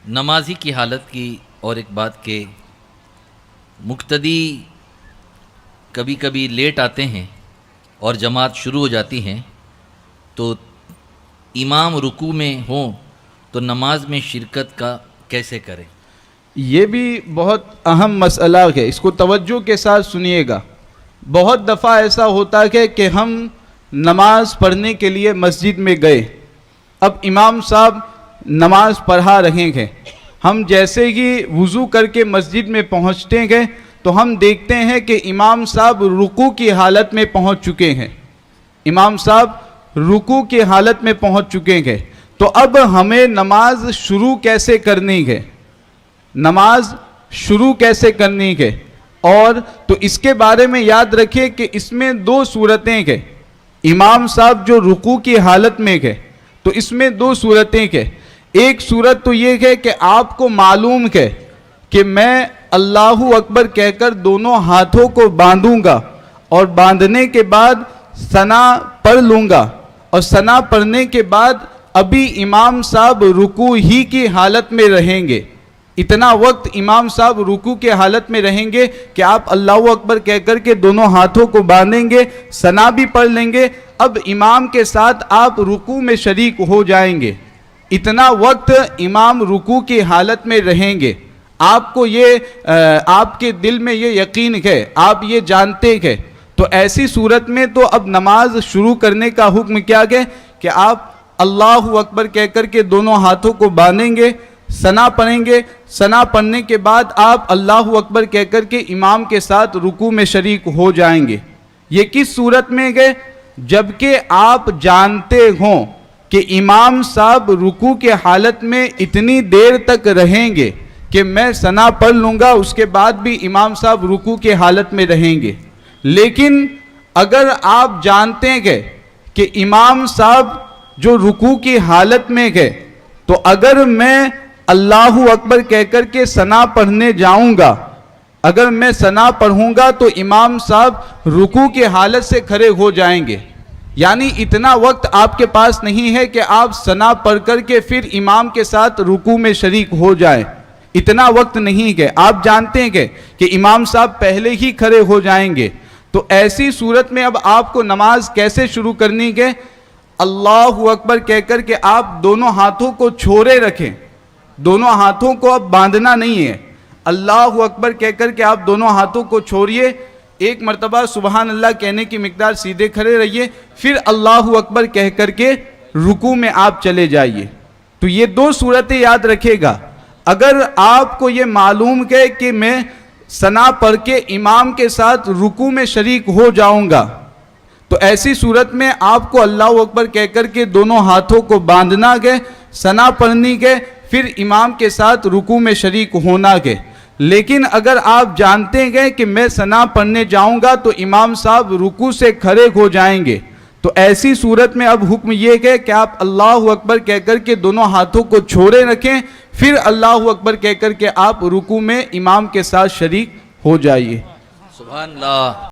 نمازی کی حالت کی اور ایک بات کہ مقتدی کبھی کبھی لیٹ آتے ہیں اور جماعت شروع ہو جاتی ہیں تو امام رکوع میں ہوں تو نماز میں شرکت کا کیسے کریں؟ یہ بھی بہت اہم مسئلہ ہے، اس کو توجہ کے ساتھ سنیے گا۔ بہت دفعہ ایسا ہوتا ہے کہ ہم نماز پڑھنے کے لیے مسجد میں گئے، اب امام صاحب نماز پڑھا رہے ہیں، ہم جیسے ہی وضو کر کے مسجد میں پہنچتے ہیں تو ہم دیکھتے ہیں کہ امام صاحب رکوع کی حالت میں پہنچ چکے ہیں، امام صاحب رکوع کی حالت میں پہنچ چکے ہیں۔ تو اب ہمیں نماز شروع کیسے کرنی ہے، نماز شروع کیسے کرنی ہے؟ اور تو اس کے بارے میں یاد رکھیں کہ اس میں دو صورتیں ہیں۔ امام صاحب جو رکوع کی حالت میں ہے تو اس میں دو صورتیں ہیں۔ ایک صورت تو یہ ہے کہ آپ کو معلوم ہے کہ میں اللہ اکبر کہہ کر دونوں ہاتھوں کو باندھوں گا اور باندھنے کے بعد ثنا پڑھ لوں گا، اور ثنا پڑھنے کے بعد ابھی امام صاحب رکوع ہی کی حالت میں رہیں گے، اتنا وقت امام صاحب رکوع کے حالت میں رہیں گے کہ آپ اللہ اکبر کہہ کر کے دونوں ہاتھوں کو باندھیں گے، ثنا بھی پڑھ لیں گے، اب امام کے ساتھ آپ رکوع میں شریک ہو جائیں گے۔ اتنا وقت امام رکوع کی حالت میں رہیں گے۔ آپ کو یہ آپ کے دل میں یہ یقین ہے، آپ یہ جانتے ہیں، تو ایسی صورت میں تو اب نماز شروع کرنے کا حکم کیا ہے کہ آپ اللہ اکبر کہہ کر کے دونوں ہاتھوں کو باندھیں گے، ثنا پڑھیں گے، ثنا پڑھنے کے بعد آپ اللہ اکبر کہہ کر کے امام کے ساتھ رکوع میں شریک ہو جائیں گے۔ یہ کس صورت میں ہے؟ جبکہ آپ جانتے ہوں کہ امام صاحب رکوع کے حالت میں اتنی دیر تک رہیں گے کہ میں ثنا پڑھ لوں گا، اس کے بعد بھی امام صاحب رکوع کے حالت میں رہیں گے۔ لیکن اگر آپ جانتے ہیں کہ امام صاحب جو رکوع کی حالت میں ہے تو اگر میں اللہ اکبر کہہ کر کے ثنا پڑھنے جاؤں گا، اگر میں ثنا پڑھوں گا تو امام صاحب رکوع کی حالت سے کھڑے ہو جائیں گے، یعنی اتنا وقت آپ کے پاس نہیں ہے کہ آپ ثنا پڑھ کر کے پھر امام کے ساتھ رکوع میں شریک ہو جائیں، اتنا وقت نہیں ہے۔ آپ جانتے ہیں کہ امام صاحب پہلے ہی کھڑے ہو جائیں گے، تو ایسی صورت میں اب آپ کو نماز کیسے شروع کرنی ہے؟ اللہ اکبر کہہ کر کے آپ دونوں ہاتھوں کو چھوڑے رکھیں، دونوں ہاتھوں کو اب باندھنا نہیں ہے، اللہ اکبر کہہ کر کے آپ دونوں ہاتھوں کو چھوڑیے، ایک مرتبہ سبحان اللہ کہنے کی مقدار سیدھے کھڑے رہیے، پھر اللہ اکبر کہہ کر کے رکوع میں آپ چلے جائیے۔ تو یہ دو صورتیں یاد رکھے گا۔ اگر آپ کو یہ معلوم ہے کہ میں ثنا پڑھ کے امام کے ساتھ رکوع میں شریک ہو جاؤں گا تو ایسی صورت میں آپ کو اللہ اکبر کہہ کر کے دونوں ہاتھوں کو باندھنا ہے، ثنا پڑھنی ہے، پھر امام کے ساتھ رکوع میں شریک ہونا ہے۔ لیکن اگر آپ جانتے ہیں کہ میں ثنا پڑھنے جاؤں گا تو امام صاحب رکوع سے کھڑے ہو جائیں گے، تو ایسی صورت میں اب حکم یہ ہے کہ آپ اللہ اکبر کہہ کر کے دونوں ہاتھوں کو چھوڑے رکھیں، پھر اللہ اکبر کہہ کر کے آپ رکوع میں امام کے ساتھ شریک ہو جائیے۔ سبحان اللہ۔